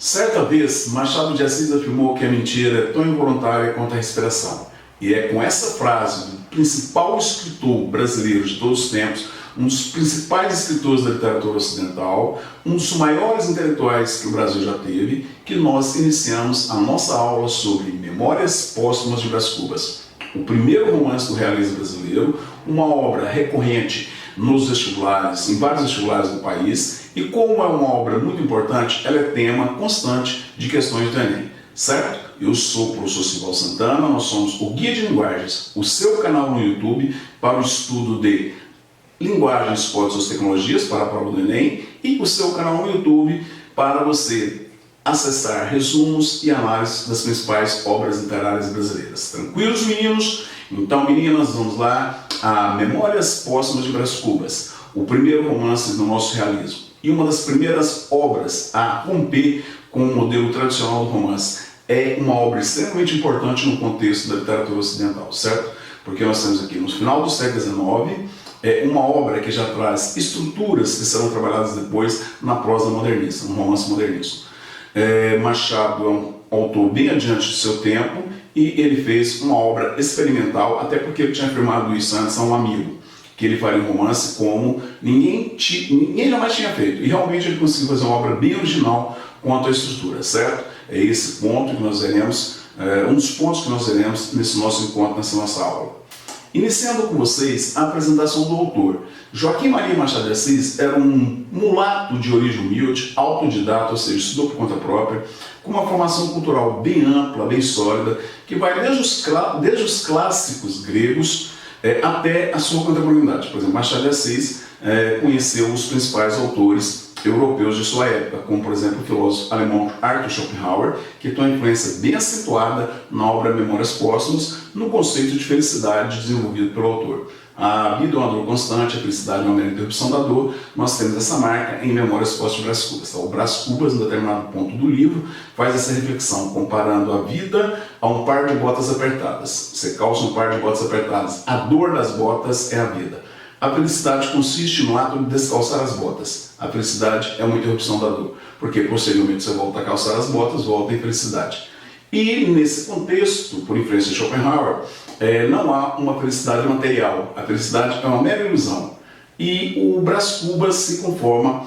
Certa vez, Machado de Assis afirmou que a mentira é tão involuntária quanto a respiração. E é com essa frase do principal escritor brasileiro de todos os tempos, um dos principais escritores da literatura ocidental, um dos maiores intelectuais que o Brasil já teve, que nós iniciamos a nossa aula sobre Memórias Póstumas de Brás Cubas. O primeiro romance do realismo brasileiro, uma obra recorrente nos vestibulares, em vários vestibulares do país, e como é uma obra muito importante, ela é tema constante de questões do Enem, certo? Eu sou o professor Simval Santana, nós somos o Guia de Linguagens, o seu canal no YouTube para o estudo de linguagens, códigos e tecnologias para a prova do Enem, e o seu canal no YouTube para você acessar resumos e análises das principais obras literárias brasileiras. Tranquilos, meninos? Então, meninas, vamos lá a Memórias Póstumas de Brás Cubas, o primeiro romance do nosso realismo e uma das primeiras obras a romper com o modelo tradicional do romance. É uma obra extremamente importante no contexto da literatura ocidental, certo? Porque nós temos aqui no final do século XIX uma obra que já traz estruturas que serão trabalhadas depois na prosa modernista, no romance modernista. Machado é um autor bem adiante do seu tempo e ele fez uma obra experimental, até porque ele tinha afirmado isso antes a um amigo, que ele faria um romance como ninguém jamais tinha feito. E realmente ele conseguiu fazer uma obra bem original quanto à estrutura, certo? É esse ponto que nós veremos, um dos pontos que nós veremos nesse nosso encontro, nessa nossa aula. Iniciando com vocês a apresentação do autor. Joaquim Maria Machado de Assis era um mulato de origem humilde, autodidata, ou seja, estudou por conta própria, com uma formação cultural bem ampla, bem sólida, que vai desde os clássicos gregos até a sua contemporaneidade. Por exemplo, Machado de Assis conheceu os principais autores europeus de sua época, como por exemplo o filósofo alemão Arthur Schopenhauer, que tem uma influência bem acentuada na obra Memórias Póstumas, no conceito de felicidade desenvolvido pelo autor. A vida é uma dor constante, a felicidade é uma mera interrupção da dor. Nós temos essa marca em Memórias Póstumas de Brás Cubas. Então, o Brás Cubas, em determinado ponto do livro, faz essa reflexão, comparando a vida a um par de botas apertadas. Você calça um par de botas apertadas, a dor das botas é a vida. A felicidade consiste no ato de descalçar as botas. A felicidade é uma interrupção da dor, porque posteriormente você volta a calçar as botas, volta em felicidade. E nesse contexto, por influência de Schopenhauer, não há uma felicidade material. A felicidade é uma mera ilusão. E o Brás Cubas se conforma,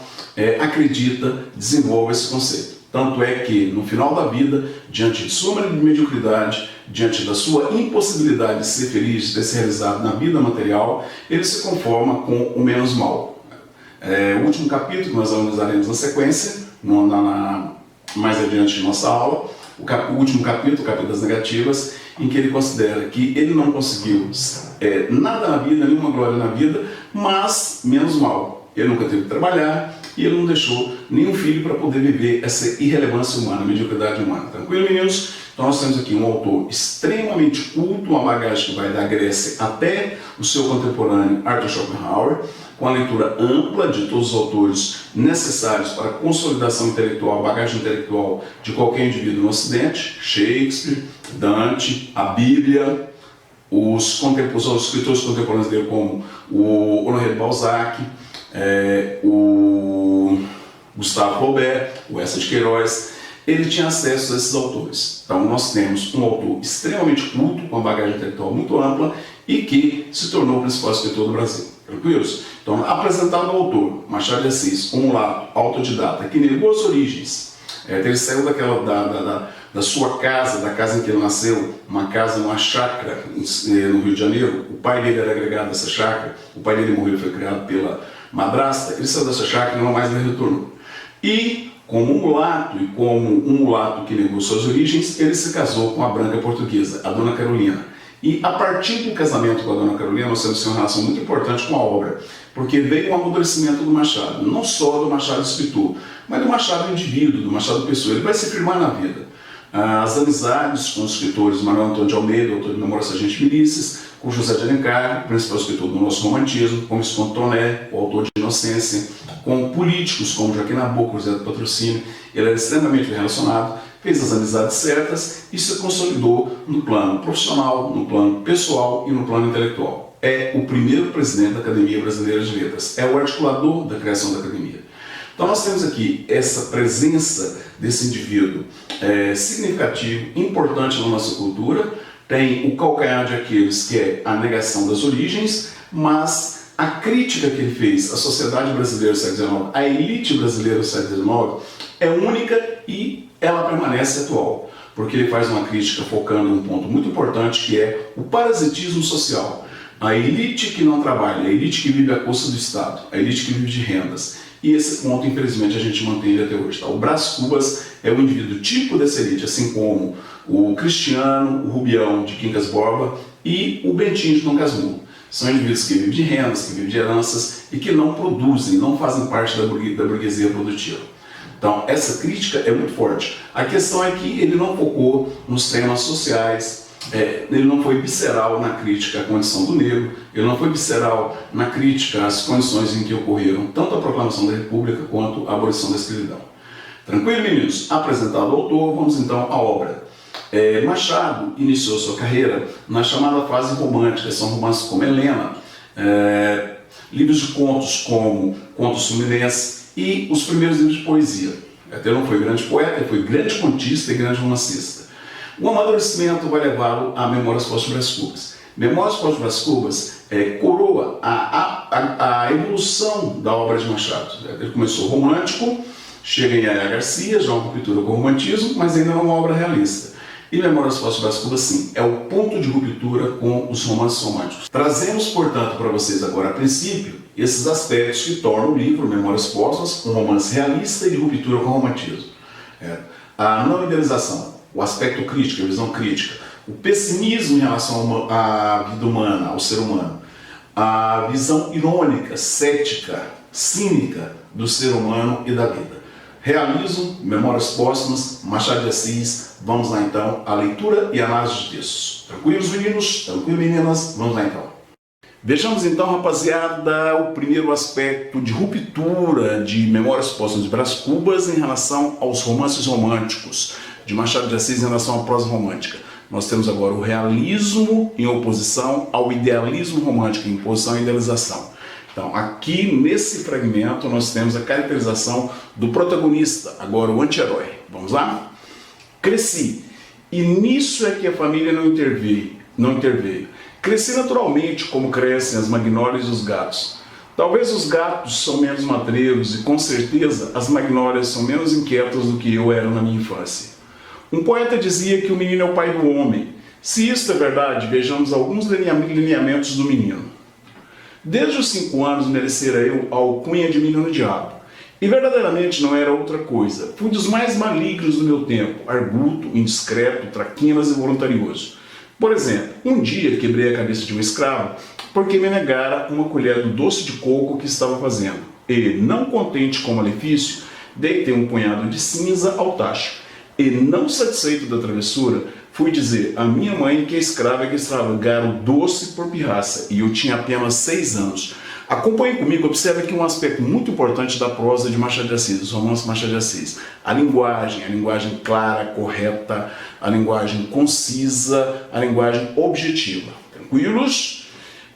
acredita, desenvolve esse conceito. Tanto é que, no final da vida, diante de sua mediocridade, diante da sua impossibilidade de ser feliz, de ser realizado na vida material, ele se conforma com o menos mal. O último capítulo que nós analisaremos na sequência, mais adiante de nossa aula, o último capítulo, o capítulo das negativas, em que ele considera que ele não conseguiu nada na vida, nenhuma glória na vida, mas menos mal. Ele nunca teve que trabalhar e ele não deixou nenhum filho para poder viver essa irrelevância humana, mediocridade humana. Tranquilo, meninos? Então nós temos aqui um autor extremamente culto, uma bagagem que vai da Grécia até o seu contemporâneo Arthur Schopenhauer, com a leitura ampla de todos os autores necessários para a consolidação intelectual, bagagem intelectual de qualquer indivíduo no Ocidente: Shakespeare, Dante, a Bíblia, os escritores contemporâneos dele como o Honoré de Balzac, o Gustave Flaubert, o Eça de Queiroz. Ele tinha acesso a esses autores. Então nós temos um autor extremamente culto, com uma bagagem intelectual muito ampla e que se tornou o principal escritor do Brasil. Tranquilos? Então, apresentado o autor, Machado de Assis, um mulato autodidata, que negou as origens. Ele saiu da sua casa, da casa em que ele nasceu, uma casa numa chácara no Rio de Janeiro. O pai dele era agregado dessa chácara, o pai dele morreu, foi criado pela madrasta. Ele saiu dessa chácara e não mais retornou. E, como um mulato, e como um mulato que negou suas origens, ele se casou com a branca portuguesa, a Dona Carolina. E a partir do casamento com a Dona Carolina, nós temos uma relação muito importante com a obra, porque veio um amadurecimento do Machado, não só do Machado escritor, mas do Machado indivíduo, do Machado pessoa. Ele vai se firmar na vida. As amizades com os escritores Manuel Antônio de Almeida, autor de Memórias Sargento Milícias, com José de Alencar, o principal escritor do nosso romantismo, com Visconde Toné, o autor de Inocência, com políticos como Joaquim Nabuco, José do Patrocínio. Ele era extremamente relacionado, fez as amizades certas e se consolidou no plano profissional, no plano pessoal e no plano intelectual. É o primeiro presidente da Academia Brasileira de Letras, é o articulador da criação da Academia. Então nós temos aqui essa presença desse indivíduo significativo, importante na nossa cultura. Tem o calcanhar de Aquiles, que é a negação das origens, mas a crítica que ele fez à sociedade brasileira do século XIX, à elite brasileira do século XIX, é única e ela permanece atual, porque ele faz uma crítica focando em um ponto muito importante, que é o parasitismo social. A elite que não trabalha, a elite que vive à custa do Estado, a elite que vive de rendas. E esse ponto, infelizmente, a gente mantém ele até hoje. Tá? O Brás Cubas é o indivíduo típico dessa elite, assim como o Cristiano, o Rubião de Quincas Borba e o Bentinho de Dom Casmurro. São indivíduos que vivem de rendas, que vivem de heranças e que não produzem, não fazem parte da burguesia produtiva. Então, essa crítica é muito forte. A questão é que ele não focou nos temas sociais, ele não foi visceral na crítica à condição do negro, ele não foi visceral na crítica às condições em que ocorreram tanto a proclamação da República quanto a abolição da escravidão. Tranquilo, meninos? Apresentado o autor, vamos então à obra. Machado iniciou sua carreira na chamada fase romântica, são romances como Helena, livros de contos como Contos Fluminenses e os primeiros livros de poesia. Até não foi grande poeta, ele foi grande contista e grande romancista. O amadurecimento vai levá-lo a Memórias Póstumas de Brás Cubas. Memórias Póstumas de Brás Cubas coroa a evolução da obra de Machado. Ele começou romântico, chega em Yaya Garcia, já uma ruptura com o romantismo, mas ainda não é uma obra realista. E Memórias Póstumas de Brás Cubas, sim, é o ponto de ruptura com os romances românticos. Trazemos, portanto, para vocês agora, a princípio, esses aspectos que tornam o livro Memórias Póstumas um romance realista e de ruptura com o romantismo. A não idealização, o aspecto crítico, a visão crítica, o pessimismo em relação à vida humana, ao ser humano, a visão irônica, cética, cínica do ser humano e da vida. Realismo, Memórias Póstumas, Machado de Assis. Vamos lá então à leitura e análise de textos. Tranquilos, meninos? Tranquilos, meninas? Vamos lá então. Vejamos então, rapaziada, o primeiro aspecto de ruptura de Memórias Póstumas de Brás Cubas em relação aos romances românticos de Machado de Assis em relação à prosa romântica. Nós temos agora o realismo em oposição ao idealismo romântico, em oposição à idealização. Então, aqui nesse fragmento nós temos a caracterização do protagonista, agora o anti-herói. Vamos lá? Cresci, e nisso é que a família não interveio. Cresci naturalmente como crescem as magnólias e os gatos. Talvez os gatos são menos matreiros e com certeza as magnólias são menos inquietas do que eu era na minha infância. Um poeta dizia que o menino é o pai do homem. Se isso é verdade, vejamos alguns lineamentos do menino. Desde os 5 anos merecera eu a alcunha de menino diabo. E verdadeiramente não era outra coisa. Fui dos mais malignos do meu tempo, arguto, indiscreto, traquinas e voluntarioso. Por exemplo, um dia quebrei a cabeça de um escravo porque me negara uma colher do doce de coco que estava fazendo. E, não contente com o malefício, deitei um punhado de cinza ao tacho. E, não satisfeito da travessura, fui dizer à minha mãe que a escrava é que estragara o doce por pirraça, e eu tinha apenas 6 anos. Acompanhe comigo, observe aqui um aspecto muito importante da prosa de Machado de Assis, dos romances de Machado de Assis. A linguagem clara, correta, a linguagem concisa, a linguagem objetiva. Tranquilos?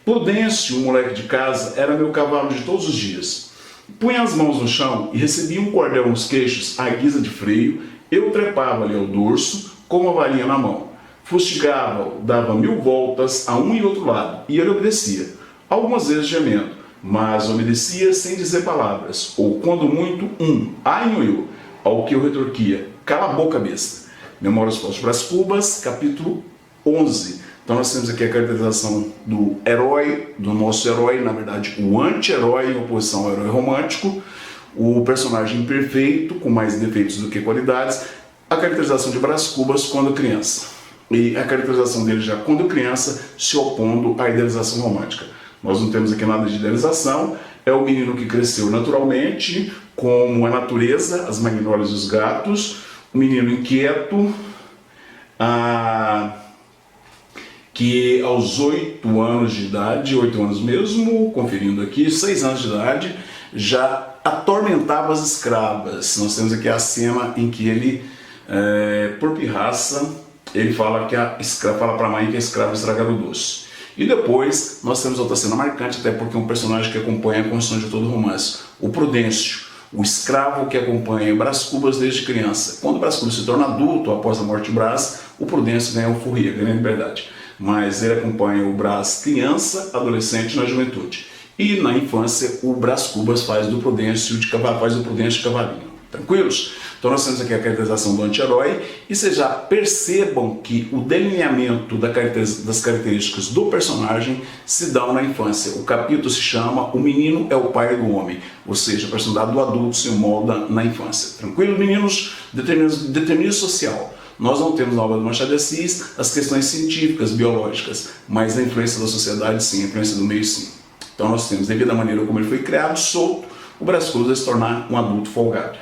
Prudêncio, um moleque de casa, era meu cavalo de todos os dias. Punha as mãos no chão e recebia um cordel nos queixos à guisa de freio. Eu trepava-lhe ao dorso com uma varinha na mão. Fustigava-o, dava 1000 voltas a um e outro lado, e ele obedecia, algumas vezes gemendo, mas obedecia sem dizer palavras, ou quando muito, ai nhoiô, ao que eu retorquia, cala a boca, besta. Memórias Póstumas de Brás Cubas, capítulo 11. Então nós temos aqui a caracterização do herói, do nosso herói, na verdade o anti-herói em oposição ao herói romântico, o personagem perfeito, com mais defeitos do que qualidades, a caracterização de Brás Cubas quando criança. E a caracterização dele já quando criança, se opondo à idealização romântica. Nós não temos aqui nada de idealização, é o menino que cresceu naturalmente, como a natureza, as magnólias e os gatos, o menino inquieto, que aos 8 anos de idade, 8 anos mesmo, conferindo aqui, 6 anos de idade, já atormentava as escravas. Nós temos aqui a cena em que ele, por pirraça, ele fala que fala para a mãe que a escrava estragara o doce. E depois nós temos outra cena marcante, até porque é um personagem que acompanha a construção de todo o romance. O Prudêncio, O escravo que acompanha o Brás Cubas desde criança. Quando o Brás Cubas se torna adulto, após a morte de Brás, o Prudêncio ganha alforria, ganha liberdade. Mas ele acompanha o Brás criança, adolescente na juventude. E na infância, o Brás Cubas faz do Prudêncio de cavalinho. Tranquilos? Então nós temos aqui a caracterização do anti-herói e vocês já percebam que o delineamento das características do personagem se dão na infância. O capítulo se chama O Menino é o Pai do Homem, ou seja, a personalidade do adulto se molda na infância. Tranquilo, meninos? Determinismo social. Nós não temos na obra do Machado de Assis as questões científicas, biológicas, mas a influência da sociedade sim, a influência do meio sim. Então nós temos, devido à maneira como ele foi criado, solto, o Brás Cubas vai se tornar um adulto folgado.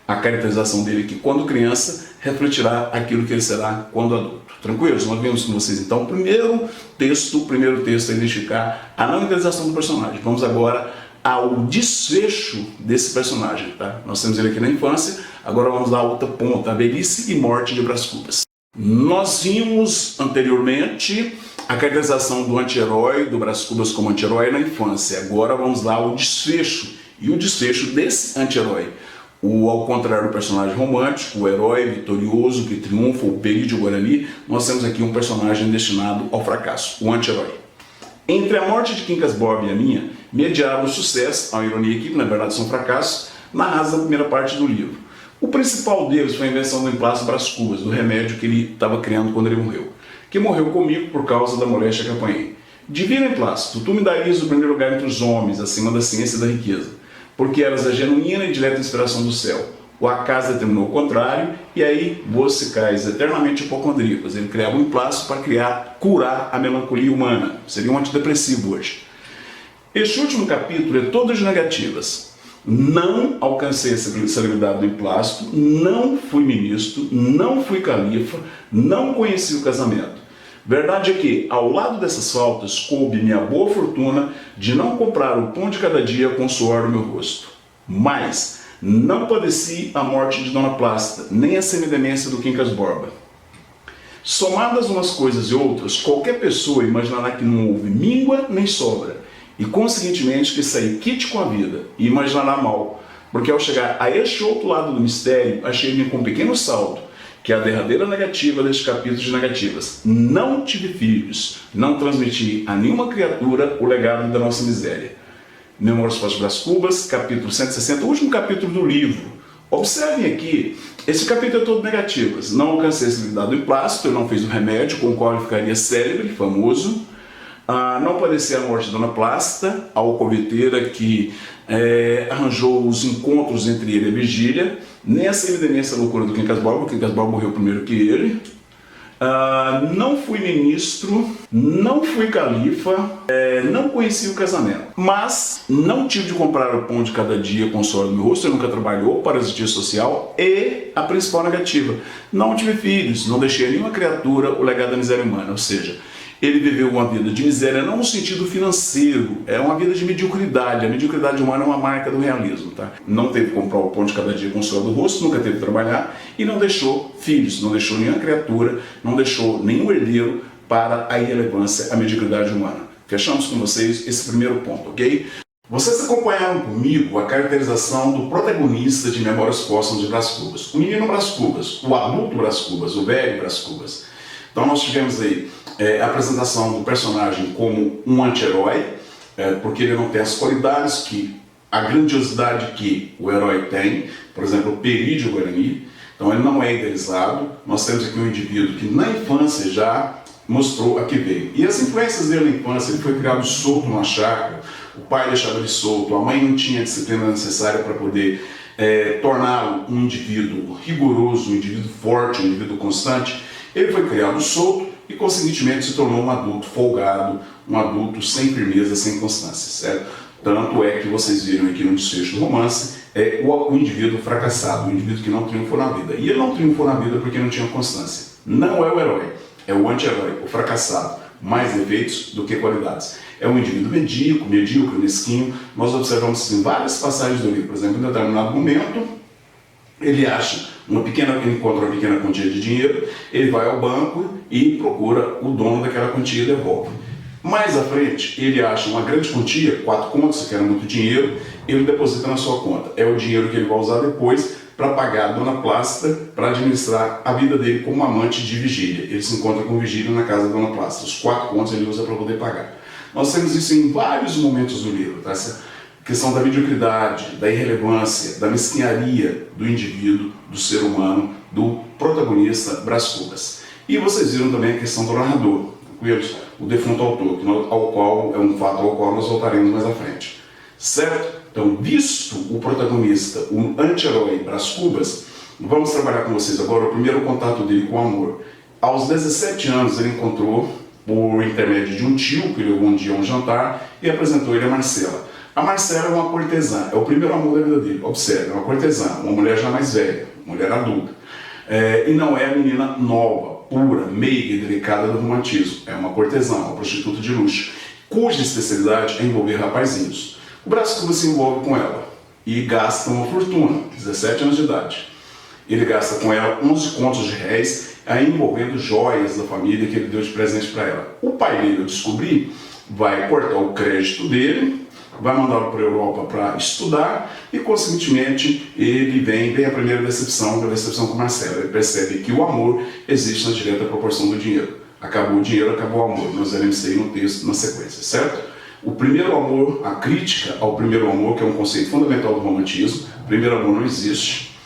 A caracterização dele aqui, quando criança, refletirá aquilo que ele será quando adulto. Tranquilos? Nós vemos com vocês então o primeiro texto a identificar a não caracterização do personagem. Vamos agora ao desfecho desse personagem, tá? Nós temos ele aqui na infância, agora vamos dar a outra ponta, a velhice e morte de Brás Cubas. Nós vimos anteriormente a caracterização do anti-herói, do Brás Cubas como anti-herói na infância. Agora vamos lá ao desfecho, e o desfecho desse anti-herói. Ao contrário do personagem romântico, o herói vitorioso que triunfa, o Perídio Guarani, nós temos aqui um personagem destinado ao fracasso, o anti-herói. Entre a morte de Quincas Borba e a minha, mediaram o sucesso, a ironia aqui, que na verdade são fracassos, narrados na primeira parte do livro. O principal deles foi a invenção do emplasto Brás Cubas, do remédio que ele estava criando quando ele morreu, que morreu comigo por causa da moléstia que apanhei. Divino emplasto, tu me darias o primeiro lugar entre os homens, acima da ciência e da riqueza, porque eras a genuína e direta inspiração do céu. O acaso determinou o contrário, e aí você cais eternamente hipocondríacos. Ele criava um emplasto para curar a melancolia humana. Seria um antidepressivo hoje. Este último capítulo é todo de negativas. Não alcancei a celebridade do emplasto, não fui ministro, não fui califa, não conheci o casamento. Verdade é que, ao lado dessas faltas, coube minha boa fortuna de não comprar o pão de cada dia com o suor do meu rosto. Mas não padeci a morte de Dona Plácida, nem a semidemência do Quincas Borba. Somadas umas coisas e outras, qualquer pessoa imaginará que não houve míngua nem sobra, e consequentemente que saí quite com a vida, e imaginará mal, porque ao chegar a este outro lado do mistério, achei-me com um pequeno saldo, que é a derradeira negativa deste capítulo de negativas. Não tive filhos, não transmiti a nenhuma criatura o legado da nossa miséria. Memórias para Brás Cubas, capítulo 160, o último capítulo do livro. Observem aqui, esse capítulo é todo negativas. Não alcancei a celebridade do emplasto, eu não fiz o remédio com o qual ele ficaria célebre, famoso. Não padeci a morte de Dona Plácida, a alcoveteira que arranjou os encontros entre ele e a Virgília, nem a semidemência loucura do Quincas Borba, o Quincas Borba morreu primeiro que ele. Não fui ministro, não fui califa, não conheci o casamento, mas não tive de comprar o pão de cada dia com o suor do meu rosto, ele nunca trabalhou, parasitia social, e a principal negativa, não tive filhos, não deixei a nenhuma criatura o legado da miséria humana, ou seja, ele viveu uma vida de miséria não no sentido financeiro, é uma vida de mediocridade. A mediocridade humana é uma marca do realismo, tá? Não teve que comprar o pão de cada dia com o suor do rosto, nunca teve que trabalhar e não deixou filhos, não deixou nenhuma criatura, não deixou nenhum herdeiro para a irrelevância, a mediocridade humana. Fechamos com vocês esse primeiro ponto, ok? Vocês acompanharam comigo a caracterização do protagonista de Memórias Póstumas de Brás Cubas. O menino Brás Cubas, o adulto Brás Cubas, o velho Brás Cubas. Então nós tivemos aí a apresentação do personagem como um anti-herói, porque ele não tem as qualidades a grandiosidade que o herói tem, por exemplo, o Perídio Guarani. Então ele não é idealizado. Nós temos aqui um indivíduo que na infância já mostrou a que veio. E as influências dele na infância, ele foi criado solto numa chácara, o pai deixava ele solto, a mãe não tinha a disciplina necessária para poder torná-lo um indivíduo rigoroso, um indivíduo forte, um indivíduo constante. Ele foi criado solto e, consequentemente, se tornou um adulto folgado, um adulto sem firmeza, sem constância, certo? Tanto é que vocês viram aqui no desfecho do romance, o indivíduo fracassado, o indivíduo que não triunfou na vida. E ele não triunfou na vida porque não tinha constância. Não é o herói, é o anti-herói, o fracassado. Mais defeitos do que qualidades. É um indivíduo medíocre, mesquinho. Nós observamos isso em várias passagens do livro. Por exemplo, em determinado momento, ele encontra uma pequena quantia de dinheiro, ele vai ao banco e procura o dono daquela quantia e devolve. Mais à frente, ele acha uma grande quantia, 4 contos, que era muito dinheiro, ele deposita na sua conta. É o dinheiro que ele vai usar depois para pagar a Dona Plácida para administrar a vida dele como amante de Vigília. Ele se encontra com Vigília na casa da Dona Plácida. Os 4 contos ele usa para poder pagar. Nós temos isso em vários momentos do livro, tá? Essa questão da mediocridade, da irrelevância, da mesquinharia do indivíduo, do ser humano, do protagonista Brás Cubas. E vocês viram também a questão do narrador, tranquilos? O defunto autor, ao qual é um fato ao qual nós voltaremos mais à frente. Certo? Então, visto o protagonista, o anti-herói Brás Cubas, vamos trabalhar com vocês agora o primeiro contato dele com o amor. Aos 17 anos ele encontrou, por intermédio de um tio, que ele levou um dia a um jantar, e apresentou ele a Marcela. A Marcela é uma cortesã, é o primeiro amor da vida dele. Observe, é uma cortesã, uma mulher já mais velha, mulher adulta. E não é a menina nova, pura, meiga e delicada do romantismo. É uma cortesã, uma prostituta de luxo, cuja especialidade é envolver rapazinhos. O Brás Cubas se envolve com ela e gasta uma fortuna, 17 anos de idade. Ele gasta com ela 11 contos de réis, aí envolvendo joias da família que ele deu de presente para ela. O pai dele, eu descobri, vai cortar o crédito dele, vai mandá-lo para a Europa para estudar e, consequentemente, ele vem a primeira decepção, a decepção com Marcela. Ele percebe que o amor existe na direta proporção do dinheiro. Acabou o dinheiro, acabou o amor. Nós veremos isso aí no texto, na sequência, certo? O primeiro amor, a crítica ao primeiro amor, que é um conceito fundamental do romantismo. O primeiro amor não existe.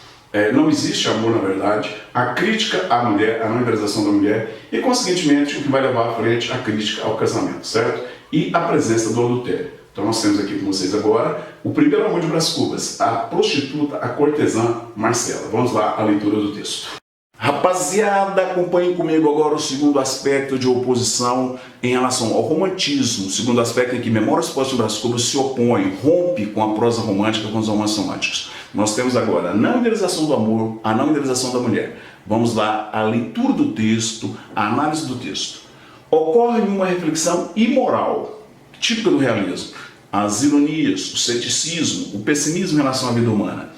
Não existe amor, na verdade. A crítica à mulher, a não idealização da mulher e, consequentemente, o que vai levar à frente a crítica ao casamento, certo? E a presença do adultério. Então nós temos aqui com vocês agora o primeiro amor de Brás Cubas, a prostituta, a cortesã Marcela. Vamos lá à leitura do texto. Rapaziada, acompanhem comigo agora o segundo aspecto de oposição em relação ao romantismo. O segundo aspecto em que Memórias Póstumas de Brás Cubas se opõe, rompe com a prosa romântica, com os romances românticos. Nós temos agora a não idealização do amor, a não idealização da mulher. Vamos lá à leitura do texto, à análise do texto. Ocorre uma reflexão imoral, típica do realismo, as ironias, o ceticismo, o pessimismo em relação à vida humana,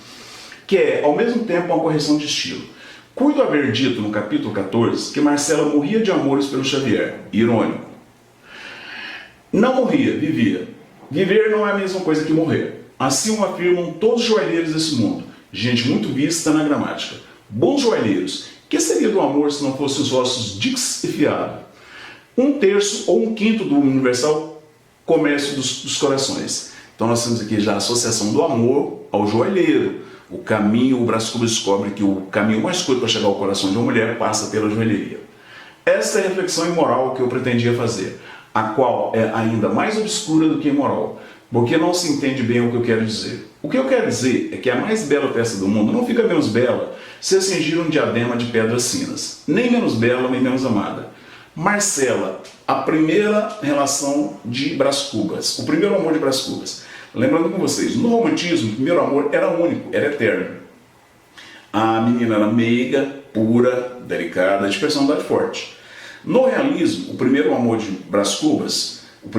que é, ao mesmo tempo, uma correção de estilo. Cuido haver dito no capítulo 14 que Marcela morria de amores pelo Xavier, irônico. Não morria, vivia. Viver não é a mesma coisa que morrer. Assim o afirmam todos os joalheiros desse mundo, gente muito vista na gramática. Bons joalheiros, que seria do amor se não fossem os ossos dix e fiado? 1/3 ou 1/5 do universal comércio dos corações. Então nós temos aqui já a associação do amor ao joalheiro. O caminho, o Brás Cubas descobre que o caminho mais curto para chegar ao coração de uma mulher passa pela joalheria. Esta é a reflexão imoral que eu pretendia fazer, a qual é ainda mais obscura do que imoral, porque não se entende bem o que eu quero dizer. O que eu quero dizer é que a mais bela peça do mundo não fica menos bela se cingir um diadema de pedras finas, nem menos bela, nem menos amada. Marcela, a primeira relação de Brás Cubas, o primeiro amor de Brás Cubas. Lembrando com vocês, no romantismo, o primeiro amor era único, era eterno. A menina era meiga, pura, delicada, de personalidade forte. No realismo, o primeiro amor de Brás Cubas, no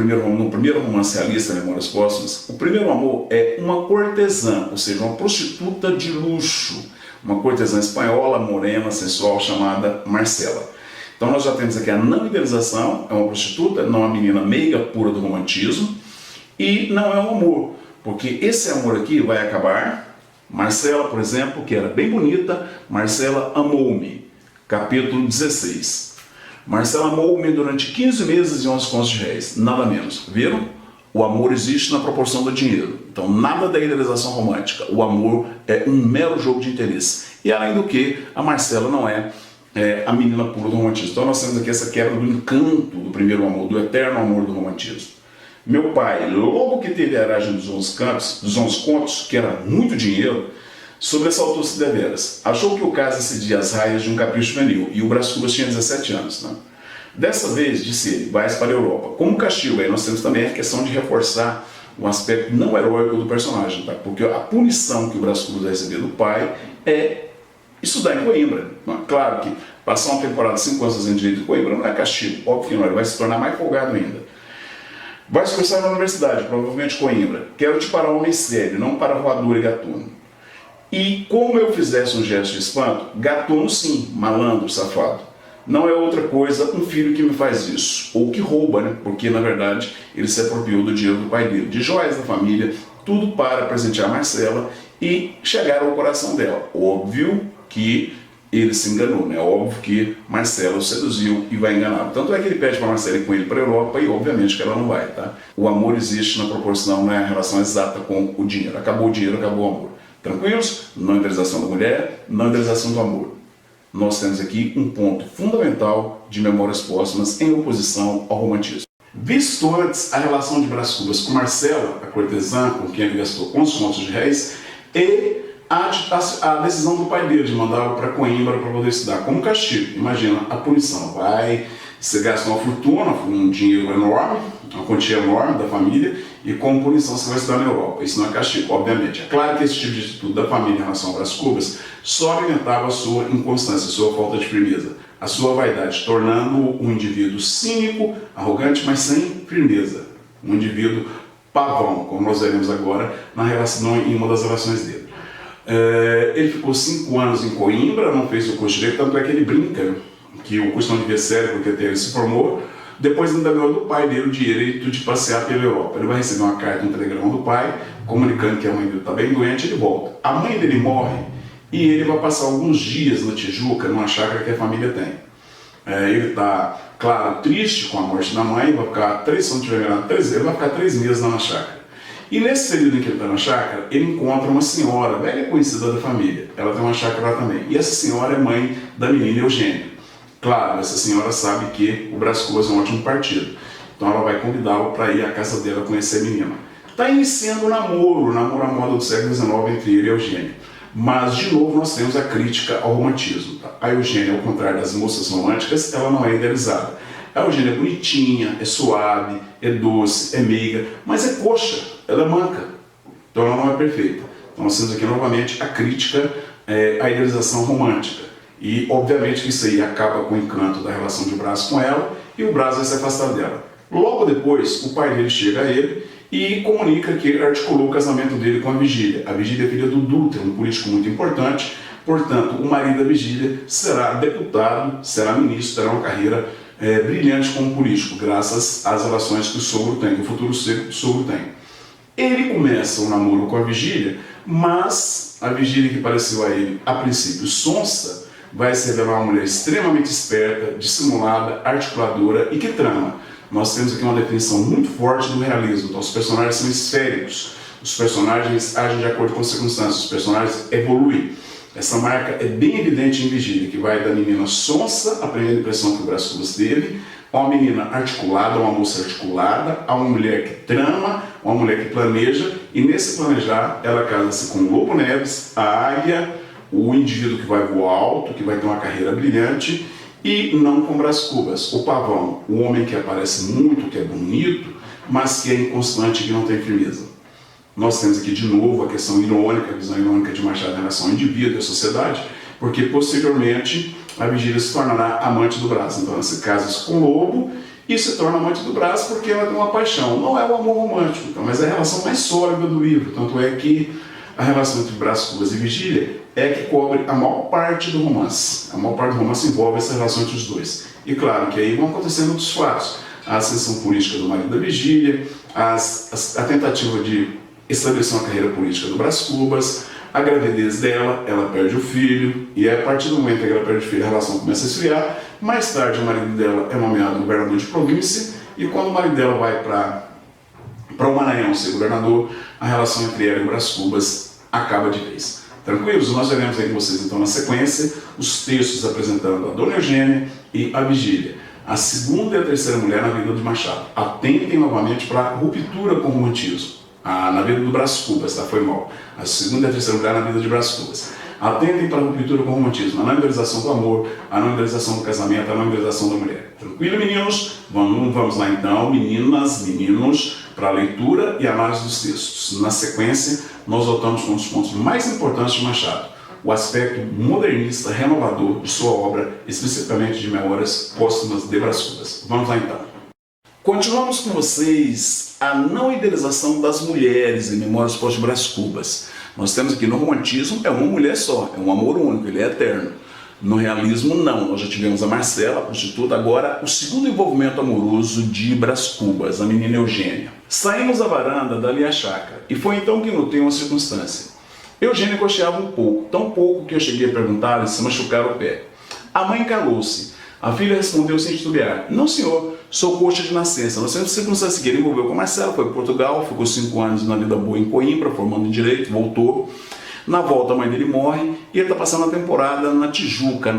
primeiro romance realista, Memórias Póstumas, o primeiro amor é uma cortesã, ou seja, uma prostituta de luxo, uma cortesã espanhola, morena, sensual, chamada Marcela. Então nós já temos aqui a não idealização, é uma prostituta, não uma menina meiga, pura do romantismo, e não é um amor, porque esse amor aqui vai acabar. Marcela, por exemplo, que era bem bonita, Marcela amou-me, capítulo 16. Marcela amou-me durante 15 meses e 11 contos de réis, nada menos. Viram? O amor existe na proporção do dinheiro. Então nada da idealização romântica, o amor é um mero jogo de interesse. E além do que, a Marcela não é a menina pura do romantismo. Então nós temos aqui essa quebra do encanto do primeiro amor, do eterno amor do romantismo. Meu pai, logo que teve a heragem dos 11 contos, que era muito dinheiro, sobressaltou-se deveras. Achou que o caso excedia as raias de um capricho juvenil, e o Brás Cubas tinha 17 anos. Né? Dessa vez, disse ele, vais para a Europa. Como castigo, aí nós temos também a questão de reforçar o aspecto não heróico do personagem, tá? Porque a punição que o Brás Cubas vai receber do pai é estudar em Coimbra. Claro que passar uma temporada 5 anos fazendo direito em Coimbra não é castigo, óbvio que não, ele vai se tornar mais folgado ainda. Vai se cursar na universidade, provavelmente Coimbra. Quero-te para homem sério, não para voador e gatuno. E como eu fizesse um gesto de espanto, gatuno sim, malandro, safado. Não é outra coisa um filho que me faz isso, ou que rouba, né? Porque na verdade ele se apropriou do dinheiro do pai dele, de joias da família, tudo para presentear Marcela e chegar ao coração dela. Óbvio que ele se enganou, né? Óbvio que Marcela o seduziu e vai enganá-lo. Tanto é que ele pede para Marcela ir com ele para a Europa e obviamente que ela não vai, tá? O amor existe na proporção, não é a relação exata com o dinheiro. Acabou o dinheiro, acabou o amor. Tranquilos? Não idealização da mulher, não idealização do amor. Nós temos aqui um ponto fundamental de Memórias Póstumas em oposição ao romantismo. Visto antes a relação de Brás Cubas com Marcela, a cortesã com quem ele gastou 11 contos de réis, e a decisão do pai dele de mandá-lo para Coimbra para poder estudar como castigo. Imagina a punição, você gasta uma fortuna, um dinheiro enorme, uma quantia enorme da família, e como punição você vai estudar na Europa. Isso não é castigo, obviamente. É claro que esse tipo de atitude da família em relação a Brás Cubas só alimentava a sua inconstância, a sua falta de firmeza, a sua vaidade, tornando-o um indivíduo cínico, arrogante, mas sem firmeza. Um indivíduo pavão, como nós veremos agora em uma das relações dele. Ele ficou 5 anos em Coimbra, não fez o curso de direito, tanto é que ele brinca que o curso não devia ser, porque até ele se formou. Depois ainda ganhou do pai dele o direito de passear pela Europa. Ele vai receber uma carta, um telegrama do pai, comunicando que a mãe dele está bem doente, ele volta. A mãe dele morre e ele vai passar alguns dias na Tijuca, numa chácara que a família tem. Ele está, claro, triste com a morte da mãe, vai ficar 3 meses lá na chácara. E nesse período em que ele está na chácara, ele encontra uma senhora, velha conhecida da família. Ela tem uma chácara lá também. E essa senhora é mãe da menina Eugênia. Claro, essa senhora sabe que o Brás Cubas é um ótimo partido. Então ela vai convidá-lo para ir à casa dela conhecer a menina. Está iniciando o namoro à moda do século XIX entre ele e a Eugênia. Mas, de novo, nós temos a crítica ao romantismo. Tá? A Eugênia, ao contrário das moças românticas, ela não é idealizada. A Eugênia é bonitinha, é suave, é doce, é meiga, mas é coxa, ela é manca. Então ela não é perfeita. Então nós temos aqui novamente a crítica à idealização romântica. E obviamente que isso aí acaba com o encanto da relação de Brás com ela e o Brás vai se afastar dela. Logo depois, o pai dele chega a ele e comunica que ele articulou o casamento dele com a Vigília. A Vigília é filha do Dutra, um político muito importante. Portanto, o marido da Vigília será deputado, será ministro, terá uma carreira brilhante como político, graças às relações que o sogro tem, que o futuro sogro tem. Ele começa um namoro com a Vigília, mas a Vigília, que pareceu a ele, a princípio, sonsa, vai se revelar uma mulher extremamente esperta, dissimulada, articuladora e que trama. Nós temos aqui uma definição muito forte do realismo. Então, os personagens são esféricos, os personagens agem de acordo com as circunstâncias, os personagens evoluem. Essa marca é bem evidente em Vigília, que vai da menina sonsa, a primeira impressão que o Brás Cubas teve, a uma menina articulada, uma moça articulada, a uma mulher que trama, uma mulher que planeja, e nesse planejar ela casa-se com o Lobo Neves, a águia, o indivíduo que vai voar alto, que vai ter uma carreira brilhante, e não com Brás Cubas, o pavão, o homem que aparece muito, que é bonito, mas que é inconstante e que não tem firmeza. Nós temos aqui de novo a questão irônica, a visão irônica de Machado em relação ao indivíduo e à sociedade, porque posteriormente a Vigília se tornará amante do Brás. Então ela se casa com o Lobo e se torna amante do Brás porque ela tem uma paixão. Não é o amor romântico, então, mas é a relação mais sólida do livro. Tanto é que a relação entre Brás Cubas e Vigília é que cobre a maior parte do romance. A maior parte do romance envolve essa relação entre os dois. E claro que aí vão acontecendo outros fatos. A ascensão política do marido da Vigília, a tentativa de estabelecer uma carreira política do Brás Cubas, a gravidez dela, ela perde o filho, e é a partir do momento que ela perde o filho, a relação começa a esfriar. Mais tarde, o marido dela é nomeado governador de província, e quando o marido dela vai para o Maranhão ser governador, a relação entre ela e o Brás Cubas acaba de vez. Tranquilos? Nós veremos aí com vocês, então, na sequência, os textos apresentando a Dona Eugênia e a Vigília. A segunda e a terceira mulher na vida de Machado. Atentem novamente para a ruptura com o romantismo. Na vida do Brás Cubas, tá? Foi mal. A segunda e a terceira mulher na vida de Brás Cubas. Atentem para a ruptura com o romantismo, a não idealização do amor, a não idealização do casamento, a não idealização da mulher. Tranquilo, meninos? Vamos lá então, meninas, meninos, para a leitura e análise dos textos. Na sequência, nós voltamos com um dos pontos mais importantes de Machado, o aspecto modernista, renovador de sua obra, especificamente de Memórias Póstumas de Brás Cubas. Vamos lá então. Continuamos com vocês a não idealização das mulheres em Memórias Póstumas de Brás Cubas. Nós temos aqui no romantismo, é uma mulher só, é um amor único, ele é eterno. No realismo, não. Nós já tivemos a Marcela, a prostituta, agora o segundo envolvimento amoroso de Brás Cubas, a menina Eugênia. Saímos à varanda, dali à chácara, e foi então que notei uma circunstância. Eugênia cocheava um pouco, tão pouco que eu cheguei a perguntar se machucara o pé. A mãe calou-se. A filha respondeu sem titubear: não, senhor, sou coxa de nascença. Nós temos circunstância que ele envolveu com a Marcela, foi para Portugal, ficou 5 anos na vida boa em Coimbra, formando em Direito, voltou. Na volta a mãe dele morre e ele está passando a temporada na Tijuca,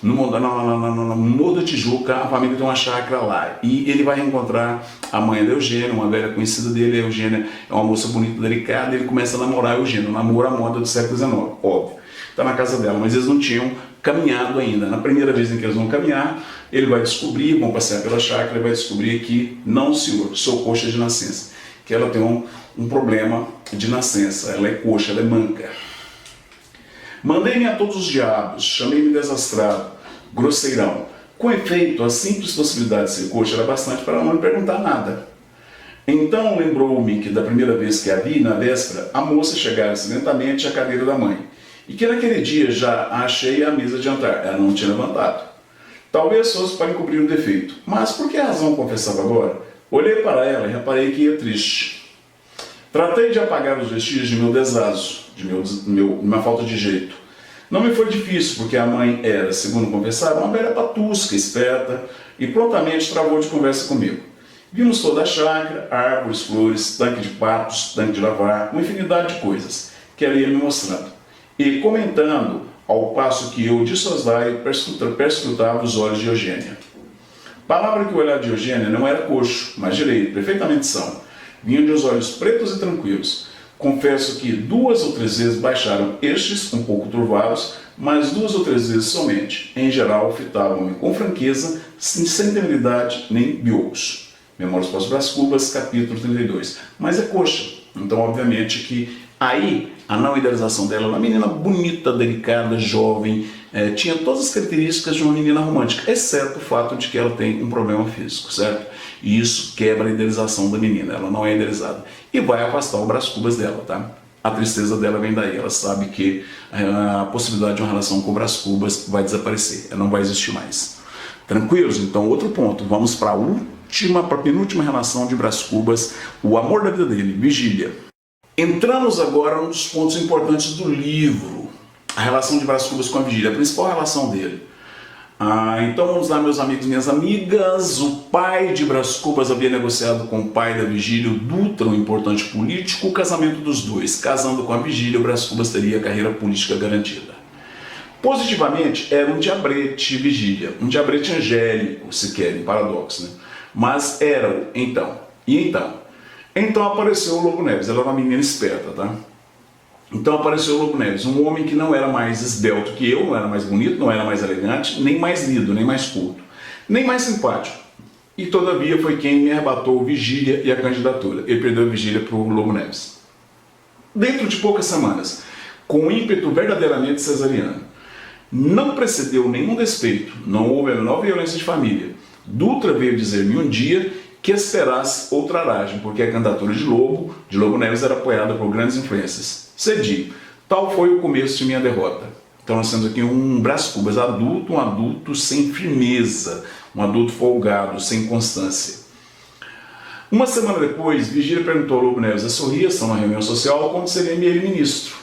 no Morro da Tijuca. A família tem uma chácara lá e ele vai reencontrar a mãe da Eugênia, uma velha conhecida dele. A Eugênia é uma moça bonita, delicada, e ele começa a namorar a Eugênia, um namoro à moda do século XIX, óbvio. Está na casa dela, mas eles não tinham caminhado ainda. Na primeira vez em que eles vão caminhar, ele vai descobrir, vão passear pela chácara, ele vai descobrir que não, senhor, sou coxa de nascença, que ela tem um problema de nascença, ela é coxa, ela é manca. Mandei-me a todos os diabos, chamei-me desastrado, grosseirão. Com efeito, a simples possibilidade de ser coxa era bastante para ela não me perguntar nada. Então lembrou-me que da primeira vez que a vi, na véspera, a moça chegara acidentalmente à cadeira da mãe, e que naquele dia já a achei à mesa de jantar, ela não tinha levantado. Talvez fosse para encobrir um defeito, mas por que razão confessava agora? Olhei para ela e reparei que ia triste. Tratei de apagar os vestígios de meu desazo, de minha falta de jeito. Não me foi difícil, porque a mãe era, segundo confessava, uma velha patusca, esperta, e prontamente travou de conversa comigo. Vimos toda a chácara, árvores, flores, tanque de patos, tanque de lavar, uma infinidade de coisas que ela ia me mostrando. E comentando, ao passo que eu, de soslaio, perscrutava os olhos de Eugênia. Palavra que o olhar de Eugênia não era coxo, mas direito, perfeitamente são. Vinham de os olhos pretos e tranquilos. Confesso que 2 ou 3 vezes baixaram estes, um pouco turvados, mas 2 ou 3 vezes somente. Em geral, fitavam-me com franqueza, sem temeridade nem biocos. Memórias para os Brás Cubas, capítulo 32. Mas é coxa, então obviamente que aí a não idealização dela, uma menina bonita, delicada, jovem, tinha todas as características de uma menina romântica, exceto o fato de que ela tem um problema físico, certo? E isso quebra a idealização da menina, ela não é idealizada. E vai afastar o Brás Cubas dela, tá? A tristeza dela vem daí, ela sabe que a possibilidade de uma relação com o Brás Cubas vai desaparecer, ela não vai existir mais. Tranquilos? Então, outro ponto, vamos para a penúltima relação de Brás Cubas, o amor da vida dele, Vigília. Entramos agora num dos pontos importantes do livro, a relação de Brás Cubas com a Vigília, a principal relação dele. Então vamos lá, meus amigos e minhas amigas. O pai de Brás Cubas havia negociado com o pai da Vigília, o Dutra, um importante político, o casamento dos dois. Casando com a Vigília, o Brás Cubas teria a carreira política garantida. Positivamente, era um diabrete Vigília, um diabrete angélico, se querem, paradoxo, né? Mas era, então. Então apareceu o Lobo Neves, ela era uma menina esperta, tá? Então apareceu o Lobo Neves, um homem que não era mais esbelto que eu, não era mais bonito, não era mais elegante, nem mais lido, nem mais culto, nem mais simpático. E todavia foi quem me arrebatou Vigília e a candidatura. Ele perdeu a Vigília para o Lobo Neves. Dentro de poucas semanas, com ímpeto verdadeiramente cesariano, não precedeu nenhum despeito, não houve a menor violência de família. Dutra veio dizer-me um dia que esperasse outra aragem, porque a candidatura de Lobo Neves era apoiada por grandes influências. Cedi. Tal foi o começo de minha derrota. Então nós temos aqui um Brás Cubas adulto, um adulto sem firmeza, um adulto folgado, sem constância. Uma semana depois, Vigília perguntou ao Lobo Neves a sorria, estão na reunião social, como seria ele ministro.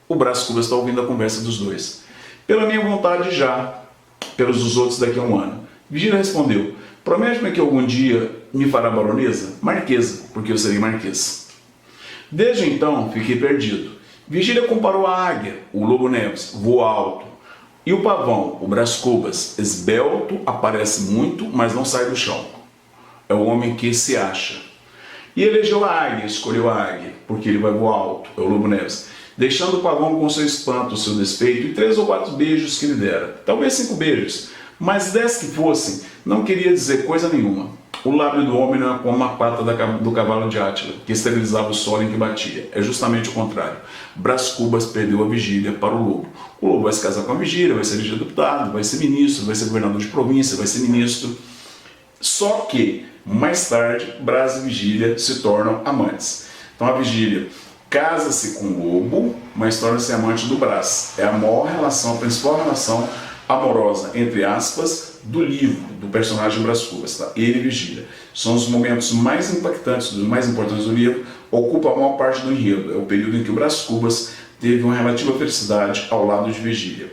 O Brás Cubas está ouvindo a conversa dos dois. Pela minha vontade já, pelos dos outros daqui a um ano. Vigília respondeu: promete-me que algum dia me fará baronesa? Marquesa, porque eu serei marquesa. Desde então, fiquei perdido. Vigília comparou a águia, o Lobo Neves, voa alto, e o pavão, o Brás Cubas, esbelto, aparece muito, mas não sai do chão. É o homem que se acha. E elegeu a águia, escolheu a águia, porque ele vai voar alto, é o Lobo Neves, deixando o pavão com seu espanto, seu despeito e 3 ou 4 beijos que lhe dera. Talvez 5 beijos, mas 10 que fossem, não queria dizer coisa nenhuma. O lábio do homem não é como a pata do cavalo de Átila, que esterilizava o solo em que batia. É justamente o contrário. Brás Cubas perdeu a Vigília para o Lobo. O Lobo vai se casar com a Vigília, vai ser elegido deputado, vai ser ministro, vai ser governador de província, vai ser ministro. Só que, mais tarde, Brás e Vigília se tornam amantes. Então a Vigília casa-se com o lobo, mas torna-se amante do Brás. É a maior relação, a principal relação amorosa, entre aspas, do livro, do personagem Brás Cubas, tá? Ele e Virgília. São os momentos mais impactantes, os mais importantes do livro, ocupa a maior parte do enredo. É o período em que o Brás Cubas teve uma relativa felicidade ao lado de Virgília.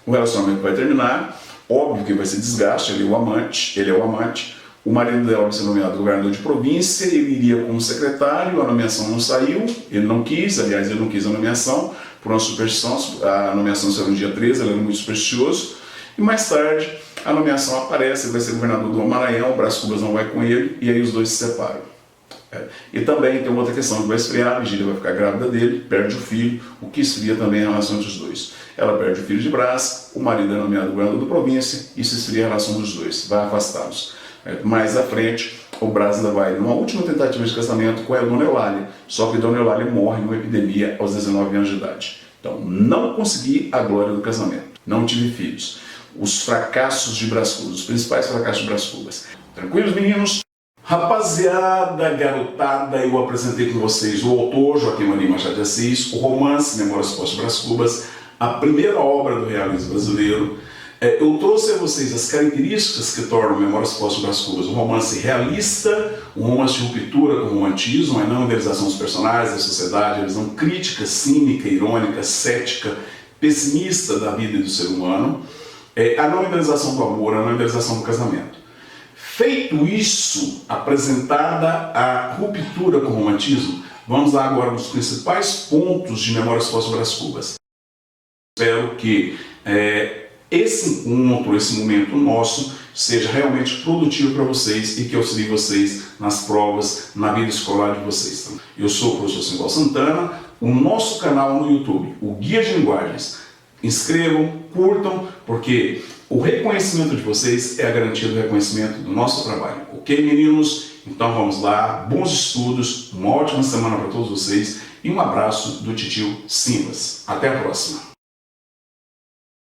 O relacionamento vai terminar, óbvio que vai ser desgaste, ele é o amante, o marido dela vai ser nomeado governador de província, ele iria como secretário, a nomeação não saiu, ele não quis a nomeação, por uma superstição, a nomeação saiu no dia 13, ele era muito supersticioso, e mais tarde a nomeação aparece, ele vai ser governador do Maranhão, o Brás Cubas não vai com ele, e aí os dois se separam. E também tem uma outra questão que vai esfriar, a Virgília vai ficar grávida dele, perde o filho, o que esfria também a relação entre os dois. Ela perde o filho de Brás, o marido é nomeado governador da província, e isso esfria a relação dos dois, vai afastá-los. Mais à frente, o Brás ainda vai numa última tentativa de casamento com a Dona Eulália, só que Dona Eulália morre numa epidemia aos 19 anos de idade. Então, não consegui a glória do casamento, não tive filhos. Os fracassos de Brás Cubas, os principais fracassos de Brás Cubas. Tranquilos, meninos? Rapaziada, garotada, eu apresentei com vocês o autor Joaquim Marinho Machado de Assis, o romance Memórias Póstumas de Brás Cubas, a primeira obra do realismo brasileiro. Eu trouxe a vocês as características que tornam Memórias Póstumas de Brás Cubas um romance realista, um romance de ruptura com o romantismo, mas não a idealização dos personagens, da sociedade, a visão crítica, cínica, irônica, cética, pessimista da vida e do ser humano, a não idealização do amor, a não idealização do casamento. Feito isso, apresentada a ruptura com o romantismo, vamos lá agora nos principais pontos de Memórias Póstumas de Brás Cubas. Espero que esse encontro, esse momento nosso, seja realmente produtivo para vocês e que auxilie vocês nas provas, na vida escolar de vocês. Eu sou o professor Simbal Santana, o nosso canal no YouTube, o Guia de Linguagens. Inscrevam, curtam, porque o reconhecimento de vocês é a garantia do reconhecimento do nosso trabalho. Ok, meninos? Então vamos lá, bons estudos, uma ótima semana para todos vocês e um abraço do titio Simbas. Até a próxima!